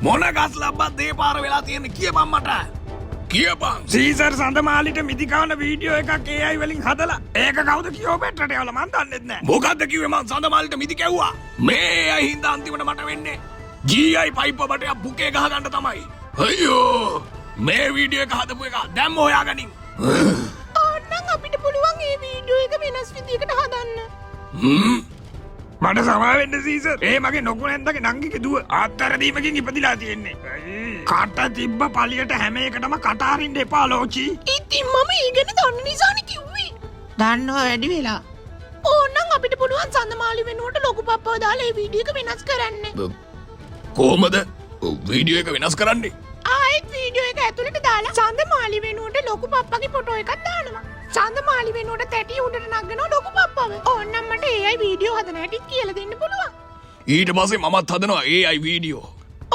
මොන ගස් ලබ්බත් දේපාර වෙලා තියෙන කියපන් මට. කියපන්. සීසර් සඳමාලිට මිදි කවන වීඩියෝ එකක් AI වලින් හදලා ඒක කවුද කියෝ පෙට්‍රට යවලා මන් දන්නෙත් නෑ. මොකද්ද කිව්වේ මං සඳමාලිට මිදි කැව්වා. මේ AI හින්දා අන්තිමට මට වෙන්නේ GI පයිප් බටයක් බුකේ ගහ ගන්න තමයි. අයියෝ මේ වීඩියෝ එක හදපු එක දැම්ම හොයාගනින්. ඕන්නම් අපිට පුළුවන් මේ වීඩියෝ එක වෙනස් විදිහකට හදන්න. මට සමාවෙන්න සීසර්. ඒ මගේ නොකුණෙන්දගේ නංගිගේ දුව අත්තරදීමකින් ඉපදිලා තියෙන්නේ. කට තිබ්බ පලියට හැම එකටම කටාරින්න එපා ලෝචි. ඉතින් මම ඊගෙන දන්න නිසානේ කිව්වේ. දන්නවා වැඩි වෙලා. ඕන්නම් අපිට පුළුවන් සඳමාලි වෙනුවට ලොකු පප්පව දාලා මේ වීඩියෝ එක වෙනස් කරන්න. කොහමද වීඩියෝ එක වෙනස් කරන්නේ? ආයෙත් වීඩියෝ එක ඇතුළට දාලා සඳමාලි වෙනුවට ලොකු පප්පගේ ෆොටෝ එකක් දානවා. සඳමාලි වෙනුවට තැටි උඩට නගනවා ලොකු පප්පව. ඕන්නම් මට AI වීඩියෝ හදන හැටි කියලා දෙන්න පුළුවන්. ඊට පස්සේ මමත් හදනවා AI වීඩියෝ.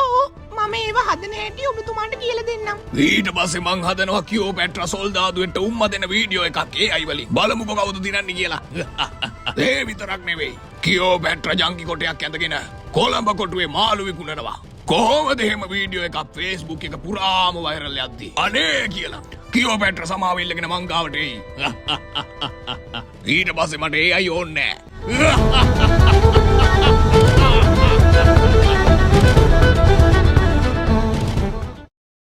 ඕ මම ඒව හදන හැටි ඔබතුමාට කියලා දෙන්නම්. ඊට පස්සේ මං හදනවා කියෝපැට්‍රා සොල්දාදුවෙන්ට උම්ම දෙන වීඩියෝ එකක් AI වලින්. බලමුකෝ කවුද දිනන්නේ කියලා. ඒ විතරක් නෙවෙයි. කියෝපැට්‍රා ජංකි කොටයක් ඇඳගෙන කොළඹ කොටුවේ මාළු විකුණනවා. කොහොමද එහෙම වීඩියෝ එකක් Facebook එක පුරාම වෛරල් යද්දී අනේ කියලා කියෝපැට්‍රා සමාව ඉල්ලගෙන මං ගාවට එයි. ඊට පස්සේ මට AI ඕන්නේ නෑ.